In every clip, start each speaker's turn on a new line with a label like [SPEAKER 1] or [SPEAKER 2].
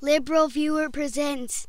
[SPEAKER 1] LiberalViewer presents.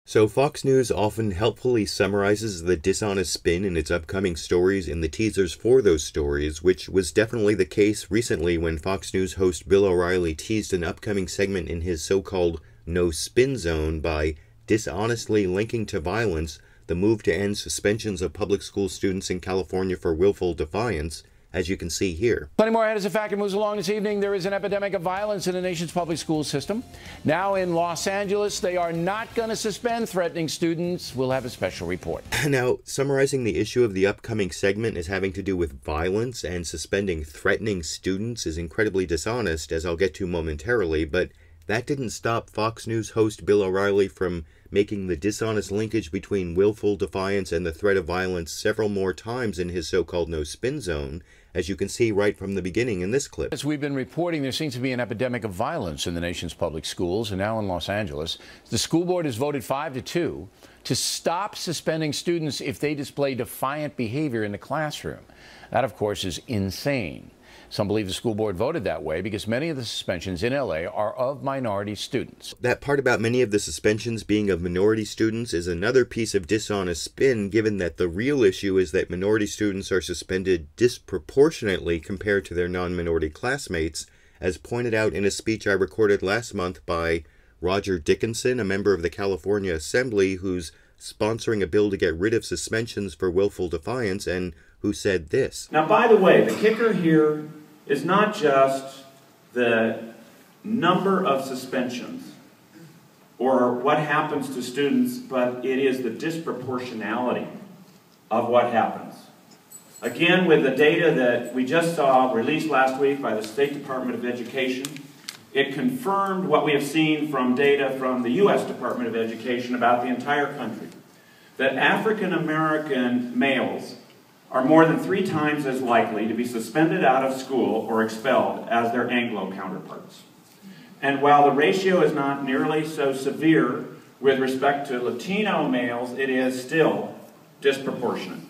[SPEAKER 2] So Fox News often helpfully summarizes the dishonest spin in its upcoming stories in the teasers for those stories, which was definitely the case recently when Fox News host Bill O'Reilly teased an upcoming segment in his so-called No Spin Zone by dishonestly linking to violence the move to end suspensions of public school students in California for willful defiance, as you can see here.
[SPEAKER 3] Plenty more ahead as the factor moves along this evening. There is an epidemic of violence in the nation's public school system. Now in Los Angeles, they are not going to suspend threatening students. We'll have a special report.
[SPEAKER 2] Now, summarizing the issue of the upcoming segment is having to do with violence, and suspending threatening students is incredibly dishonest, as I'll get to momentarily, but that didn't stop Fox News host Bill O'Reilly from making the dishonest linkage between willful defiance and the threat of violence several more times in his so-called no spin zone, as you can see right from the beginning in this clip.
[SPEAKER 3] As we've been reporting, there seems to be an epidemic of violence in the nation's public schools, and now in Los Angeles. The school board has voted 5-2 to stop suspending students if they display defiant behavior in the classroom. That, of course, is insane. Some believe the school board voted that way because many of the suspensions in LA are of minority students.
[SPEAKER 2] That part about many of the suspensions being of minority students is another piece of dishonest spin, given that the real issue is that minority students are suspended disproportionately compared to their non-minority classmates, as pointed out in a speech I recorded last month by Roger Dickinson, a member of the California Assembly who's sponsoring a bill to get rid of suspensions for willful defiance, and who said this.
[SPEAKER 4] Now, by the way, the kicker here is not just the number of suspensions or what happens to students, but it is the disproportionality of what happens. Again, with the data that we just saw released last week by the State Department of Education, it confirmed what we have seen from data from the U.S. Department of Education about the entire country, that African American males are more than 3 times as likely to be suspended out of school or expelled as their Anglo counterparts. And while the ratio is not nearly so severe with respect to Latino males, it is still disproportionate.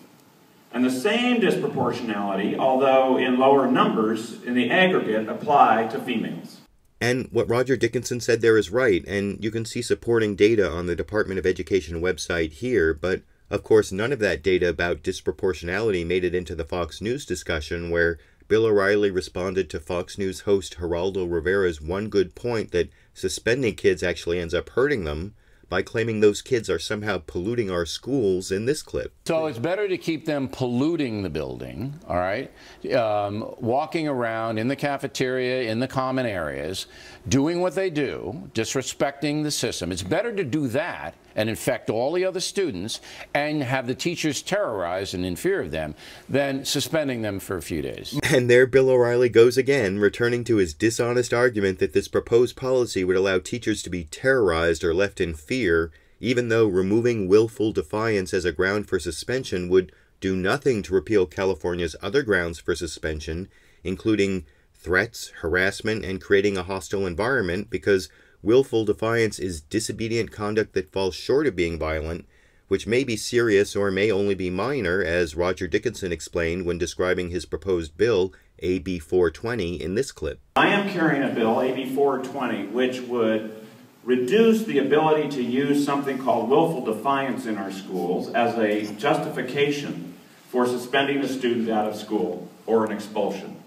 [SPEAKER 4] And the same disproportionality, although in lower numbers, in the aggregate, apply to females.
[SPEAKER 2] And what Roger Dickinson said there is right, and you can see supporting data on the Department of Education website here, but of course none of that data about disproportionality made it into the Fox News discussion, where Bill O'Reilly responded to Fox News host Geraldo Rivera's one good point that suspending kids actually ends up hurting them, by claiming those kids are somehow polluting our schools in this clip.
[SPEAKER 3] So it's better to keep them polluting the building, all right, walking around in the cafeteria, in the common areas, doing what they do, disrespecting the system. It's better to do that and infect all the other students and have the teachers terrorized and in fear of them than suspending them for a few days.
[SPEAKER 2] And there Bill O'Reilly goes again, returning to his dishonest argument that this proposed policy would allow teachers to be terrorized or left in fear, even though removing willful defiance as a ground for suspension would do nothing to repeal California's other grounds for suspension, including threats, harassment, and creating a hostile environment, because willful defiance is disobedient conduct that falls short of being violent, which may be serious or may only be minor, as Roger Dickinson explained when describing his proposed bill, AB 420, in this clip.
[SPEAKER 4] I am carrying a bill, AB 420, which would reduce the ability to use something called willful defiance in our schools as a justification for suspending a student out of school or an expulsion.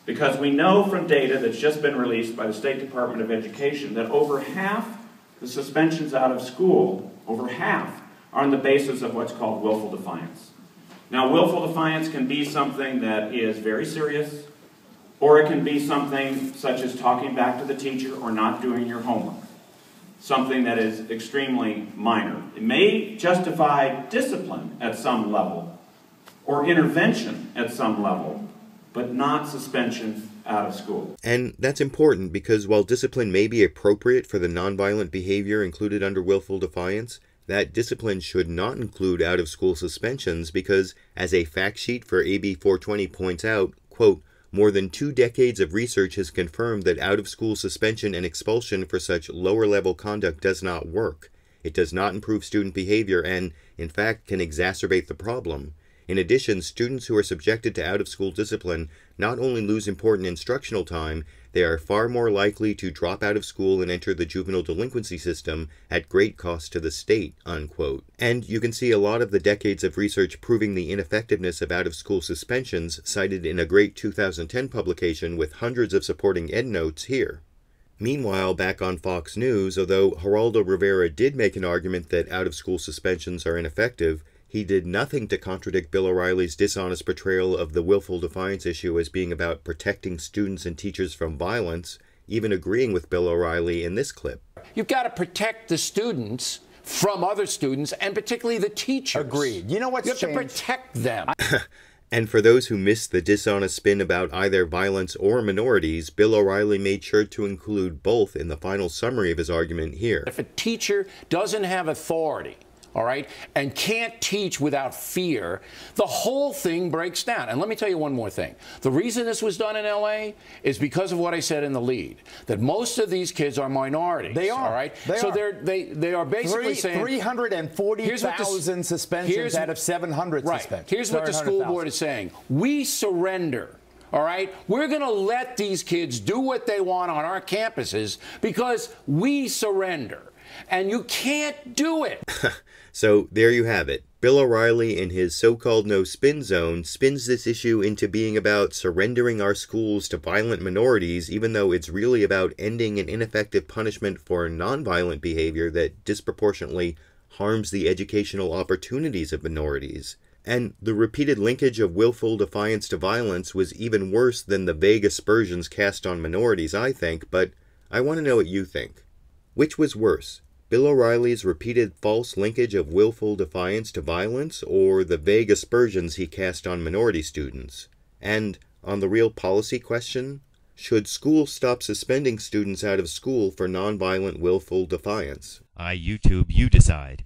[SPEAKER 4] Because we know from data that's just been released by the State Department of Education that over half the suspensions out of school, over half, are on the basis of what's called willful defiance. Now, willful defiance can be something that is very serious, or it can be something such as talking back to the teacher or not doing your homework. Something that is extremely minor. It may justify discipline at some level, or intervention at some level, but not suspension out of school.
[SPEAKER 2] And that's important because while discipline may be appropriate for the nonviolent behavior included under willful defiance, that discipline should not include out-of-school suspensions because, as a fact sheet for AB 420 points out, quote, more than 2 decades of research has confirmed that out-of-school suspension and expulsion for such lower-level conduct does not work. It does not improve student behavior and, in fact, can exacerbate the problem. In addition, students who are subjected to out-of-school discipline not only lose important instructional time, they are far more likely to drop out of school and enter the juvenile delinquency system at great cost to the state, unquote. And you can see a lot of the decades of research proving the ineffectiveness of out-of-school suspensions cited in a great 2010 publication with hundreds of supporting endnotes here. Meanwhile, back on Fox News, although Geraldo Rivera did make an argument that out-of-school suspensions are ineffective, he did nothing to contradict Bill O'Reilly's dishonest portrayal of the willful defiance issue as being about protecting students and teachers from violence, even agreeing with Bill O'Reilly in this clip.
[SPEAKER 3] You've got to protect the students from other students, and particularly the teachers.
[SPEAKER 5] Agreed. You know what's changed?
[SPEAKER 3] You have to protect them.
[SPEAKER 2] And for those who missed the dishonest spin about either violence or minorities, Bill O'Reilly made sure to include both in the final summary of his argument here.
[SPEAKER 3] If a teacher doesn't have authority, all right, and can't teach without fear, the whole thing breaks down. And let me tell you one more thing. The reason this was done in L.A. is because of what I said in the lead, that most of these kids are minorities.
[SPEAKER 5] They are.
[SPEAKER 3] All right? They are basically saying
[SPEAKER 5] 340,000 suspensions out of 700
[SPEAKER 3] right.
[SPEAKER 5] suspensions.
[SPEAKER 3] Here's what the school board is saying. We surrender. All right? We're going to let these kids do what they want on our campuses because we surrender. And you can't do it.
[SPEAKER 2] So there you have it. Bill O'Reilly, in his so-called no-spin zone, spins this issue into being about surrendering our schools to violent minorities, even though it's really about ending an ineffective punishment for nonviolent behavior that disproportionately harms the educational opportunities of minorities. And the repeated linkage of willful defiance to violence was even worse than the vague aspersions cast on minorities, I think, but I want to know what you think. Which was worse? Bill O'Reilly's repeated false linkage of willful defiance to violence, or the vague aspersions he cast on minority students? And on the real policy question, should schools stop suspending students out of school for nonviolent willful defiance?
[SPEAKER 6] YouTube, you decide.